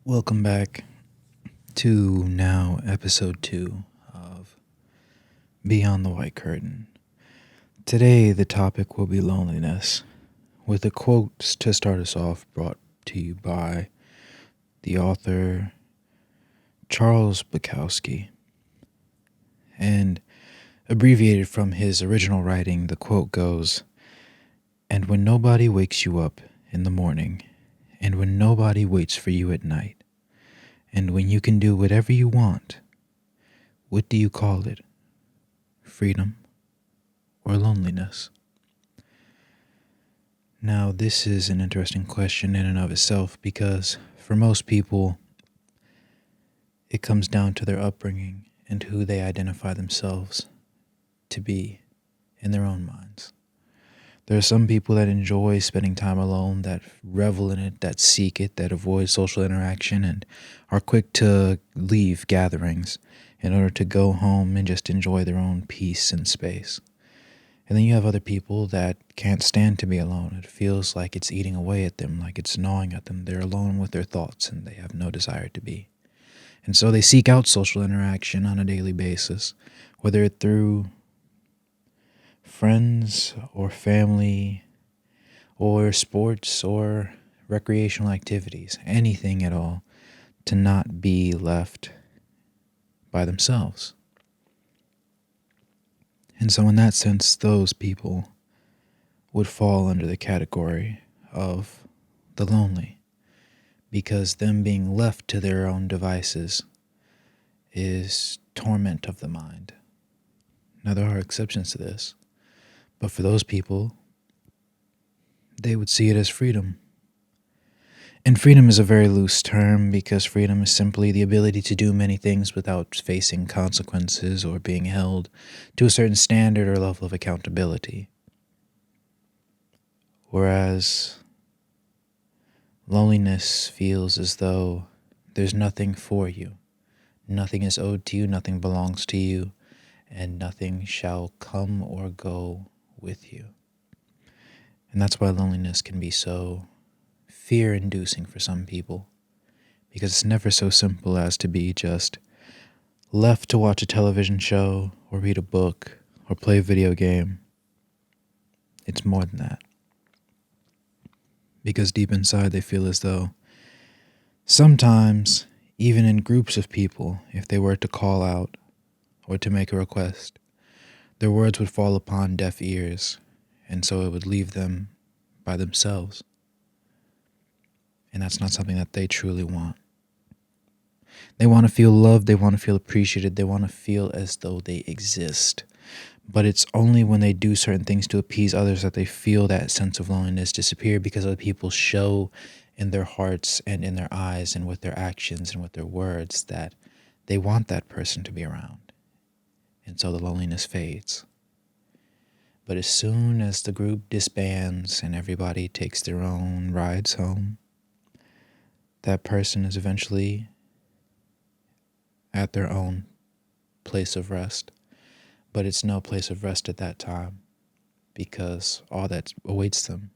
Welcome back to now episode 2 of Beyond the White Curtain. Today the topic will be loneliness, with a quote to start us off brought to you by the author Charles Bukowski. And abbreviated from his original writing, the quote goes, "And when nobody wakes you up in the morning, and when nobody waits for you at night, and when you can do whatever you want, what do you call it? Freedom or loneliness?" Now, this is an interesting question in and of itself because for most people, it comes down to their upbringing and who they identify themselves to be in their own minds. There are some people that enjoy spending time alone, that revel in it, that seek it, that avoid social interaction, and are quick to leave gatherings in order to go home and just enjoy their own peace and space. And then you have other people that can't stand to be alone. It feels like it's eating away at them, like it's gnawing at them. They're alone with their thoughts and they have no desire to be. And so they seek out social interaction on a daily basis, whether it's through friends or family or sports or recreational activities, anything at all, to not be left by themselves. And so in that sense, those people would fall under the category of the lonely, because them being left to their own devices is torment of the mind. Now, there are exceptions to this, but for those people, they would see it as freedom. And freedom is a very loose term because freedom is simply the ability to do many things without facing consequences or being held to a certain standard or level of accountability. Whereas loneliness feels as though there's nothing for you. Nothing is owed to you, nothing belongs to you, and nothing shall come or go with you. And that's why loneliness can be so fear-inducing for some people, because it's never so simple as to be just left to watch a television show or read a book or play a video game. It's more than that. Because deep inside they feel as though sometimes, even in groups of people, if they were to call out or to make a request, their words would fall upon deaf ears, and so it would leave them by themselves. And that's not something that they truly want. They want to feel loved, they want to feel appreciated, they want to feel as though they exist. But it's only when they do certain things to appease others that they feel that sense of loneliness disappear, because other people show in their hearts and in their eyes and with their actions and with their words that they want that person to be around. And so the loneliness fades. But as soon as the group disbands and everybody takes their own rides home, that person is eventually at their own place of rest. But it's no place of rest at that time, because all that awaits them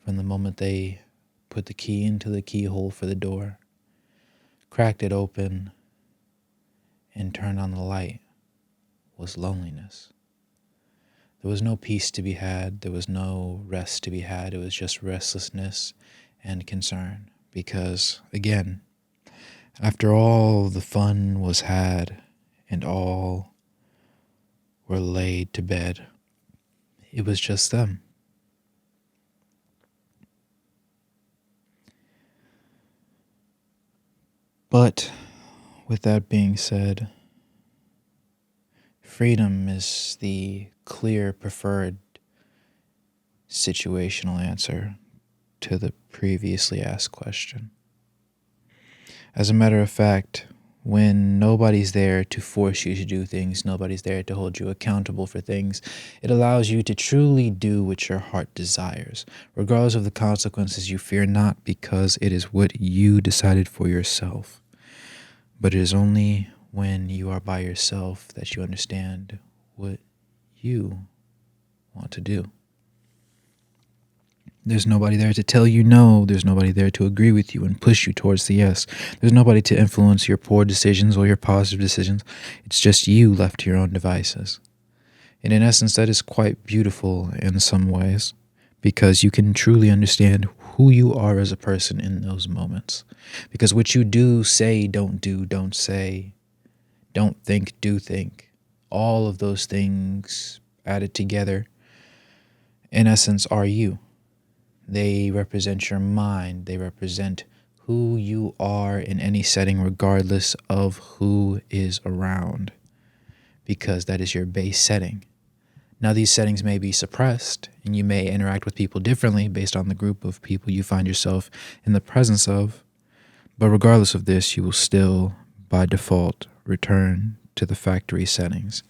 from the moment they put the key into the keyhole for the door, cracked it open, and turned on the light was loneliness. There was no peace to be had. There was no rest to be had. It was just restlessness and concern. Because, again, after all the fun was had and all were laid to bed, it was just them. But with that being said, freedom is the clear preferred situational answer to the previously asked question. As a matter of fact, when nobody's there to force you to do things, nobody's there to hold you accountable for things, it allows you to truly do what your heart desires, regardless of the consequences. You fear not, because it is what you decided for yourself. But it is only when you are by yourself that you understand what you want to do. There's nobody there to tell you no. There's nobody there to agree with you and push you towards the yes. There's nobody to influence your poor decisions or your positive decisions. It's just you left to your own devices. And in essence, that is quite beautiful in some ways because you can truly understand who you are as a person in those moments. Because what you do, say, don't say, don't think, do think, all of those things added together, in essence, are you. They represent your mind. They represent who you are in any setting, regardless of who is around, because that is your base setting. Now, these settings may be suppressed, and you may interact with people differently based on the group of people you find yourself in the presence of. But regardless of this, you will still, by default, return to the factory settings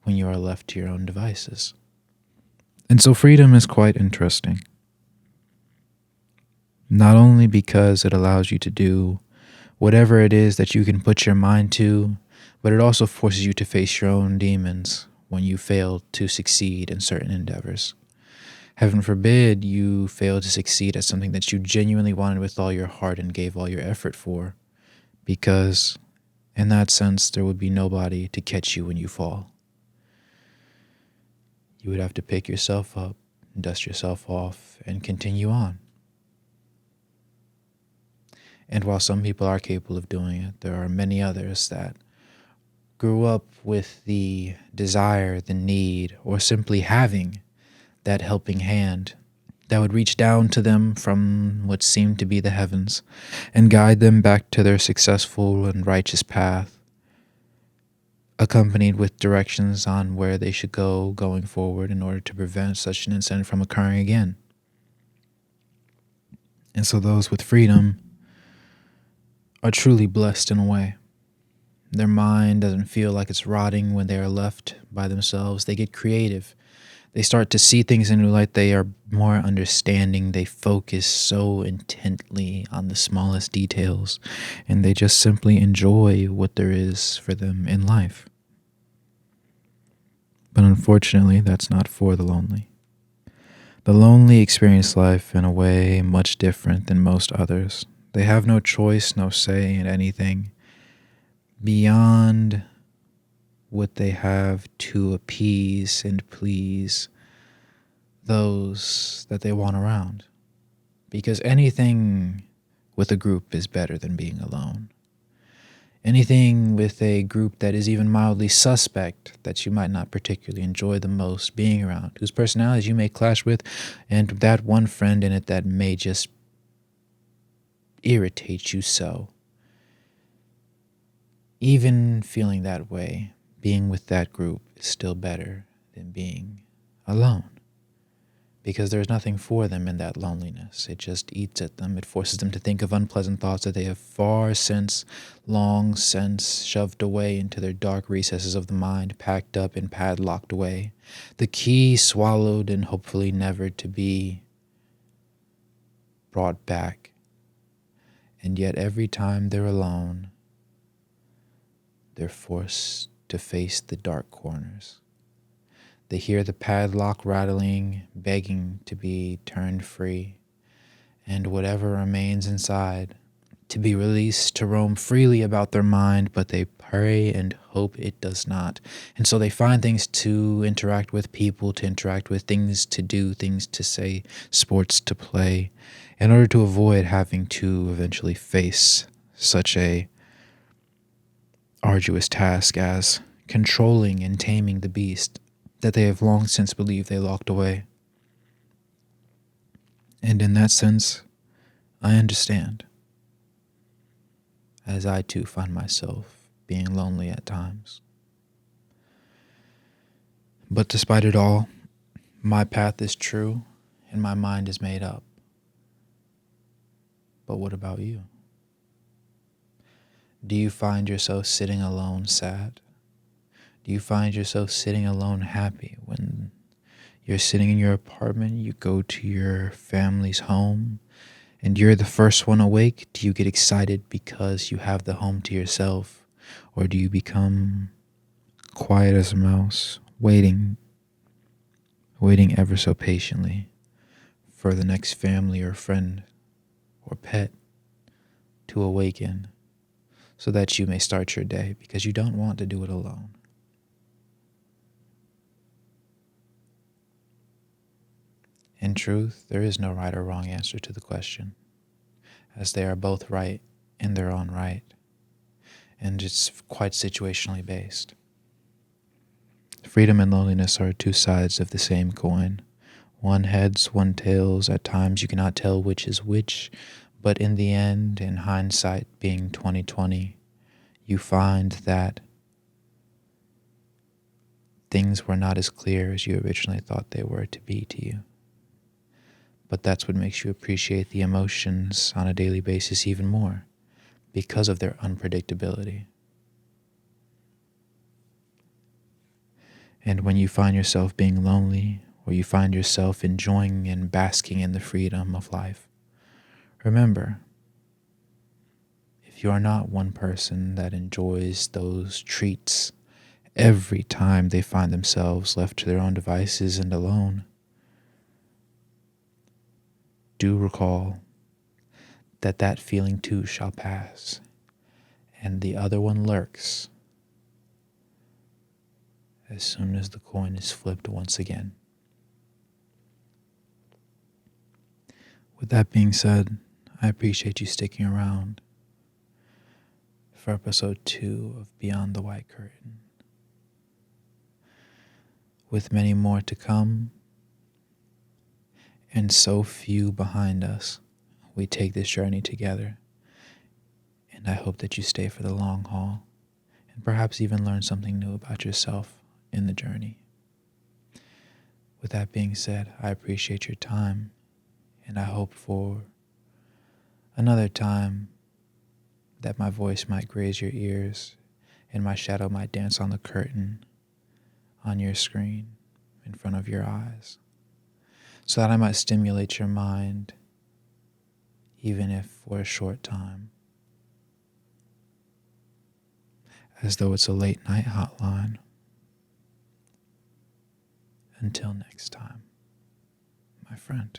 when you are left to your own devices. And so freedom is quite interesting. Not only because it allows you to do whatever it is that you can put your mind to, but it also forces you to face your own demons when you fail to succeed in certain endeavors. Heaven forbid you fail to succeed at something that you genuinely wanted with all your heart and gave all your effort for, because in that sense, there would be nobody to catch you when you fall. You would have to pick yourself up, dust yourself off, and continue on. And while some people are capable of doing it, there are many others that grew up with the desire, the need, or simply having that helping hand that would reach down to them from what seemed to be the heavens and guide them back to their successful and righteous path, accompanied with directions on where they should go going forward in order to prevent such an incident from occurring again. And so those with freedom are truly blessed in a way. Their mind doesn't feel like it's rotting when they are left by themselves. They get creative. They start to see things in a new light. They are more understanding. They focus so intently on the smallest details, and they just simply enjoy what there is for them in life. But unfortunately, that's not for the lonely. The lonely experience life in a way much different than most others. They have no choice, no say in anything beyond what they have to appease and please those that they want around. Because anything with a group is better than being alone. Anything with a group that is even mildly suspect that you might not particularly enjoy the most being around, whose personalities you may clash with, and that one friend in it that may just irritate you so. Even feeling that way, being with that group is still better than being alone. Because there's nothing for them in that loneliness. It just eats at them. It forces them to think of unpleasant thoughts that they have long since shoved away into their dark recesses of the mind, packed up and padlocked away. The key swallowed and hopefully never to be brought back. And yet every time they're alone, they're forced to face the dark corners. They hear the padlock rattling, begging to be turned free, and whatever remains inside to be released to roam freely about their mind, but they pray and hope it does not. And so they find things to interact with, people to interact with, things to do, things to say, sports to play, in order to avoid having to eventually face such a arduous task as controlling and taming the beast that they have long since believed they locked away. And in that sense, I understand, as I too find myself being lonely at times. But despite it all, my path is true and my mind is made up. But what about you? Do you find yourself sitting alone sad? Do you find yourself sitting alone happy when you're sitting in your apartment, you go to your family's home, and you're the first one awake? Do you get excited because you have the home to yourself? Or do you become quiet as a mouse, waiting ever so patiently for the next family or friend or pet to awaken so that you may start your day, because you don't want to do it alone. In truth, there is no right or wrong answer to the question, as they are both right in their own right, and it's quite situationally based. Freedom and loneliness are two sides of the same coin. One heads, one tails. At times you cannot tell which is which, but in the end, in hindsight being 2020, you find that things were not as clear as you originally thought they were to be to you. But that's what makes you appreciate the emotions on a daily basis even more, because of their unpredictability. And when you find yourself being lonely, or you find yourself enjoying and basking in the freedom of life, remember, if you are not one person that enjoys those treats every time they find themselves left to their own devices and alone, do recall that that feeling too shall pass, and the other one lurks as soon as the coin is flipped once again. With that being said, I appreciate you sticking around for episode 2 of Beyond the White Curtain. With many more to come, and so few behind us, we take this journey together. And I hope that you stay for the long haul, and perhaps even learn something new about yourself in the journey. With that being said, I appreciate your time, and I hope for another time that my voice might graze your ears and my shadow might dance on the curtain on your screen in front of your eyes, so that I might stimulate your mind, even if for a short time, as though it's a late night hotline. Until next time, my friend.